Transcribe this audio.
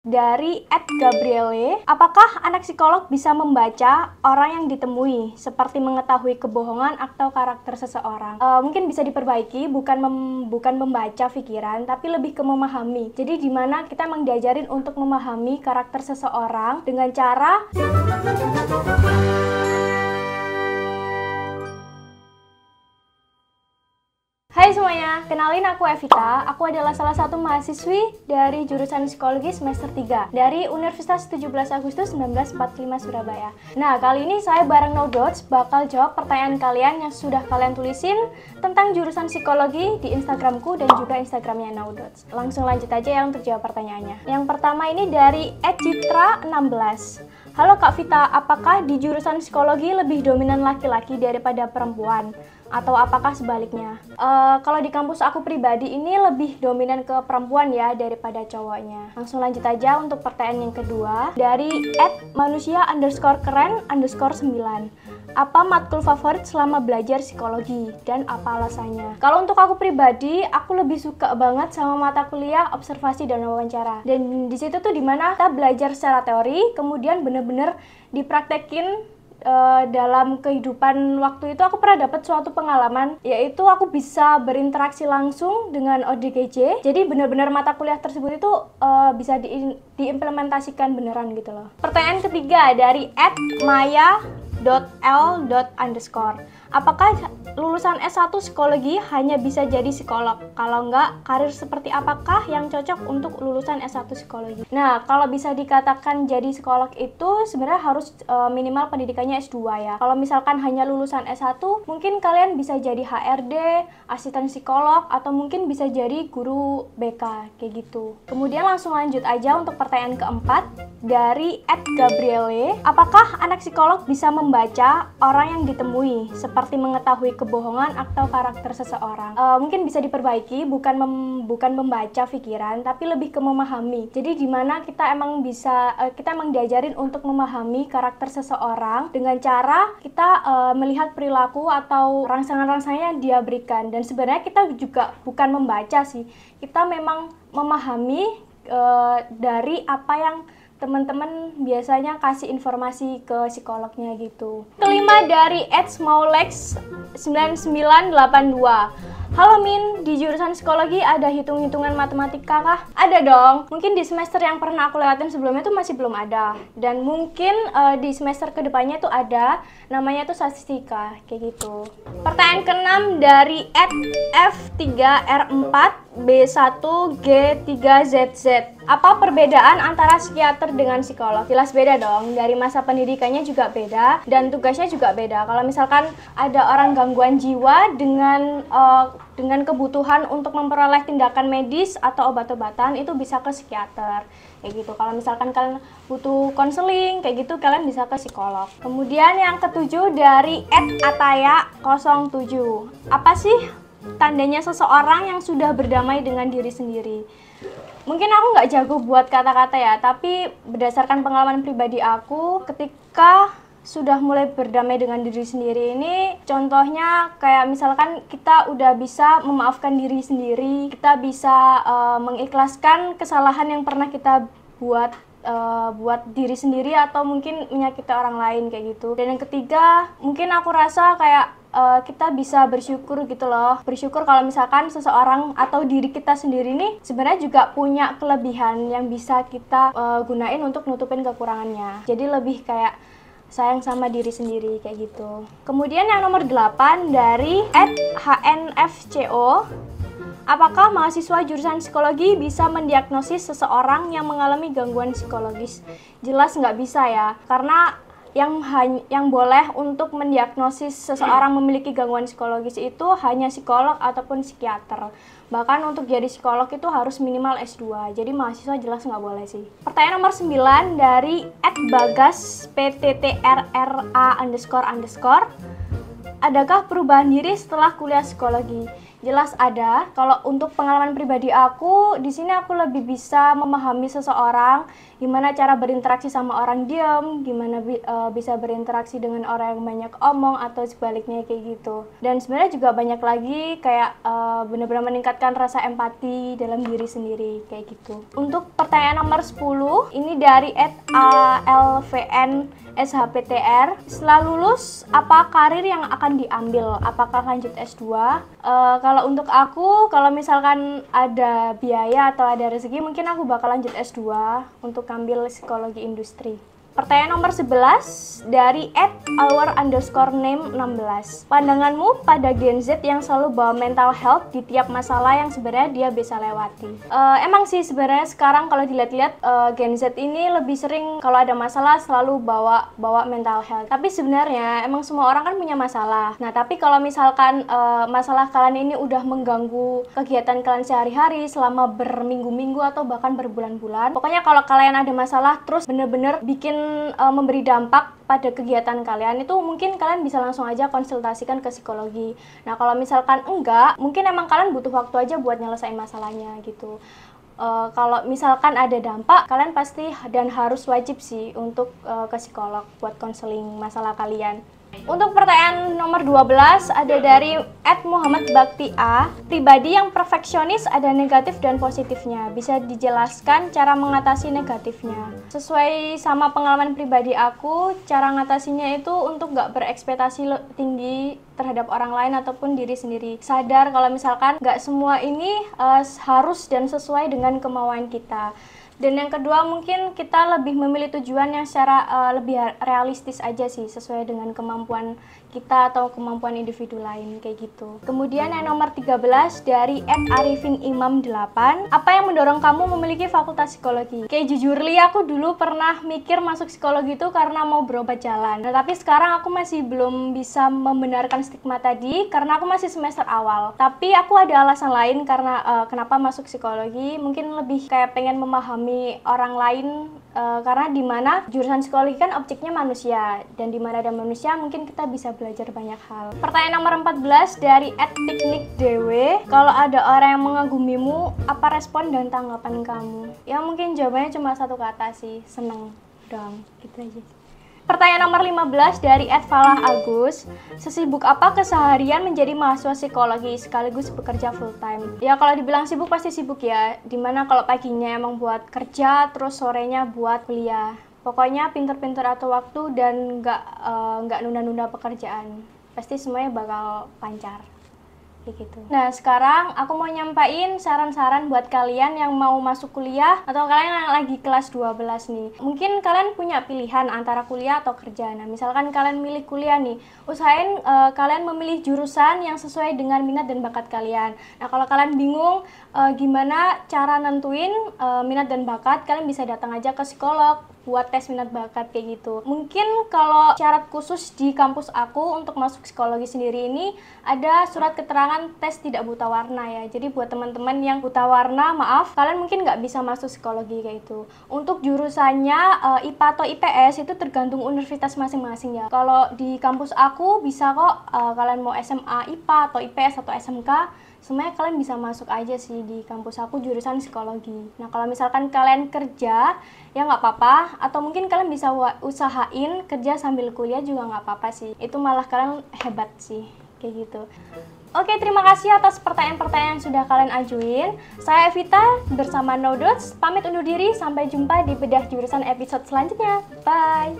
dari @gabriele. Apakah anak psikolog bisa membaca orang yang ditemui, seperti mengetahui kebohongan atau karakter seseorang? Mungkin bisa diperbaiki, bukan membaca pikiran, tapi lebih ke memahami. Jadi dimana kita emang diajarin untuk memahami karakter seseorang dengan cara Hai semuanya, kenalin aku Evita. Aku adalah salah satu mahasiswi dari jurusan Psikologi semester 3 dari Universitas 17 Agustus 1945 Surabaya. Nah, kali ini saya bareng NoDots bakal jawab pertanyaan kalian yang sudah kalian tulisin tentang jurusan psikologi di Instagramku dan juga Instagramnya NoDots. Langsung lanjut aja ya untuk jawab pertanyaannya. Yang pertama ini dari @citra16. Halo Kak Vita, apakah di jurusan psikologi lebih dominan laki-laki daripada perempuan? Atau apakah sebaliknya? Kalau di kampus aku pribadi ini lebih dominan ke perempuan ya daripada cowoknya. Langsung lanjut aja untuk pertanyaan yang kedua dari @manusia_keren_9. Apa matkul favorit selama belajar psikologi dan apa alasannya? Kalau untuk aku pribadi, aku lebih suka banget sama mata kuliah observasi dan wawancara. Dan di situ tuh dimana kita belajar secara teori, kemudian bener-bener dipraktekin dalam kehidupan. Waktu itu aku pernah dapat suatu pengalaman, yaitu aku bisa berinteraksi langsung dengan ODGJ. Jadi benar-benar mata kuliah tersebut itu bisa diimplementasikan beneran gitu loh. Pertanyaan ketiga dari @maya.l__. Apakah lulusan S1 psikologi hanya bisa jadi psikolog? Kalau enggak, karir seperti apakah yang cocok untuk lulusan S1 psikologi? Nah, kalau bisa dikatakan jadi psikolog itu sebenarnya harus minimal pendidikannya S2 ya. Kalau misalkan hanya lulusan S1, mungkin kalian bisa jadi HRD, asisten psikolog, atau mungkin bisa jadi guru BK, kayak gitu. Kemudian langsung lanjut aja untuk pertanyaan keempat dari @gabriele. Apakah anak psikolog bisa membaca orang yang ditemui, seperti mengetahui kebohongan atau karakter seseorang? Mungkin bisa diperbaiki, bukan membaca pikiran, tapi lebih ke memahami. Jadi dimana kita emang diajarin untuk memahami karakter seseorang dengan cara kita melihat perilaku atau rangsangan-rangsangan yang dia berikan. Dan sebenarnya kita juga bukan membaca sih, kita memang memahami dari apa yang teman-teman biasanya kasih informasi ke psikolognya gitu. Kelima dari @smaulex9982. Halo Min, di jurusan psikologi ada hitung-hitungan matematika kah? Ada dong. Mungkin di semester yang pernah aku lewatin sebelumnya tuh masih belum ada. Dan mungkin di semester kedepannya tuh ada, namanya tuh statistika, kayak gitu. Pertanyaan keenam dari @f3r4b1g3zz. Apa perbedaan antara psikiater dengan psikolog? Jelas beda dong, dari masa pendidikannya juga beda dan tugasnya juga beda. Kalau misalkan ada orang gangguan jiwa dengan kebutuhan untuk memperoleh tindakan medis atau obat-obatan, itu bisa ke psikiater kayak gitu. Kalau misalkan kalian butuh konseling kayak gitu, kalian bisa ke psikolog. Kemudian yang ketujuh dari @ataya07. Apa sih tandanya seseorang yang sudah berdamai dengan diri sendiri? Mungkin aku nggak jago buat kata-kata ya, tapi berdasarkan pengalaman pribadi aku, ketika sudah mulai berdamai dengan diri sendiri ini, contohnya kayak misalkan kita udah bisa memaafkan diri sendiri, kita bisa mengikhlaskan kesalahan yang pernah kita buat diri sendiri atau mungkin menyakiti orang lain kayak gitu. Dan yang ketiga, mungkin aku rasa kayak kita bisa bersyukur gitu loh. Bersyukur kalau misalkan seseorang atau diri kita sendiri nih sebenarnya juga punya kelebihan yang bisa kita gunain untuk nutupin kekurangannya. Jadi lebih kayak sayang sama diri sendiri kayak gitu. Kemudian yang nomor 8 dari @hnfco. Apakah mahasiswa jurusan psikologi bisa mendiagnosis seseorang yang mengalami gangguan psikologis? Jelas nggak bisa ya, karena yang boleh untuk mendiagnosis seseorang memiliki gangguan psikologis itu hanya psikolog ataupun psikiater. Bahkan untuk jadi psikolog itu harus minimal S2, jadi mahasiswa jelas nggak boleh sih. Pertanyaan nomor 9 dari @bagaspttra__. Adakah perubahan diri setelah kuliah psikologi? Jelas ada. Kalau untuk pengalaman pribadi aku, di sini aku lebih bisa memahami seseorang, gimana cara berinteraksi sama orang diam, gimana bisa berinteraksi dengan orang yang banyak omong atau sebaliknya kayak gitu. Dan sebenarnya juga banyak lagi kayak benar-benar meningkatkan rasa empati dalam diri sendiri kayak gitu. Untuk pertanyaan nomor 10, ini dari @alvn SHPTR. Setelah lulus, apa karir yang akan diambil? Apakah lanjut S2? Kalau untuk aku, kalau misalkan ada biaya atau ada rezeki, mungkin aku bakal lanjut S2 untuk ambil psikologi industri. Pertanyaan nomor 11 dari @our_name16. Pandanganmu pada Gen Z yang selalu bawa mental health di tiap masalah yang sebenarnya dia bisa lewati. Emang sih sebenarnya sekarang kalau dilihat-lihat Gen Z ini lebih sering kalau ada masalah selalu bawa mental health. Tapi sebenarnya emang semua orang kan punya masalah. Nah, tapi kalau misalkan masalah kalian ini udah mengganggu kegiatan kalian sehari-hari selama berminggu-minggu atau bahkan berbulan-bulan, pokoknya kalau kalian ada masalah terus bener-bener bikin memberi dampak pada kegiatan kalian, itu mungkin kalian bisa langsung aja konsultasikan ke psikologi. Nah, kalau misalkan enggak, mungkin emang kalian butuh waktu aja buat nyelesain masalahnya gitu. Kalau misalkan ada dampak, kalian pasti dan harus wajib sih untuk ke psikolog buat konseling masalah kalian. Untuk pertanyaan nomor 12 ada dari @muhammadbaktia. Pribadi yang perfeksionis ada negatif dan positifnya. Bisa dijelaskan cara mengatasi negatifnya? Sesuai sama pengalaman pribadi aku, cara ngatasinya itu untuk gak berekspektasi tinggi terhadap orang lain ataupun diri sendiri. Sadar kalau misalkan gak semua ini harus dan sesuai dengan kemauan kita. Dan yang kedua, mungkin kita lebih memilih tujuan yang secara lebih realistis aja sih, sesuai dengan kemampuan kita atau kemampuan individu lain kayak gitu. Kemudian yang nomor 13 dari @arifinimam8. Apa yang mendorong kamu memiliki fakultas psikologi? Kayak jujur li, aku dulu pernah mikir masuk psikologi itu karena mau berobat jalan. Nah, tapi sekarang aku masih belum bisa membenarkan stigma tadi karena aku masih semester awal. Tapi aku ada alasan lain karena kenapa masuk psikologi. Mungkin lebih kayak pengen memahami orang lain, karena dimana jurusan psikologi kan objeknya manusia, dan dimana ada manusia mungkin kita bisa belajar banyak hal. Pertanyaan nomor 14 dari @piknikdw. Kalau ada orang yang mengagumimu, apa respon dan tanggapan kamu? Ya mungkin jawabannya cuma satu kata sih, seneng dong, gitu aja. Pertanyaan nomor 15 dari @falahAgus. Sesibuk apa keseharian menjadi mahasiswa psikologi sekaligus bekerja full time? Ya kalau dibilang sibuk pasti sibuk ya. Dimana kalau paginya emang buat kerja, terus sorenya buat kuliah. Pokoknya pinter-pinter atur waktu dan nggak nunda-nunda pekerjaan. Pasti semuanya bakal lancar. Gitu. Nah, sekarang aku mau nyampain saran-saran buat kalian yang mau masuk kuliah atau kalian yang lagi kelas 12 nih. Mungkin kalian punya pilihan antara kuliah atau kerja. Nah, misalkan kalian milih kuliah nih, usahain kalian memilih jurusan yang sesuai dengan minat dan bakat kalian. Nah, kalau kalian bingung gimana cara nentuin minat dan bakat, kalian bisa datang aja ke psikolog buat tes minat bakat kayak gitu. Mungkin kalau syarat khusus di kampus aku untuk masuk psikologi sendiri ini ada surat keterangan tes tidak buta warna ya. Jadi buat teman-teman yang buta warna, maaf, kalian mungkin nggak bisa masuk psikologi kayak itu. Untuk jurusannya IPA atau IPS itu tergantung universitas masing-masing ya. Kalau di kampus aku bisa kok kalian mau SMA IPA atau IPS atau SMK, semuanya kalian bisa masuk aja sih di kampus aku jurusan psikologi. Nah, kalau misalkan kalian kerja, ya nggak apa-apa. Atau mungkin kalian bisa usahain kerja sambil kuliah juga nggak apa-apa sih. Itu malah kalian hebat sih, kayak gitu. Oke, terima kasih atas pertanyaan-pertanyaan yang sudah kalian ajuin. Saya Evita bersama No Dots, pamit undur diri. Sampai jumpa di Bedah Jurusan episode selanjutnya. Bye!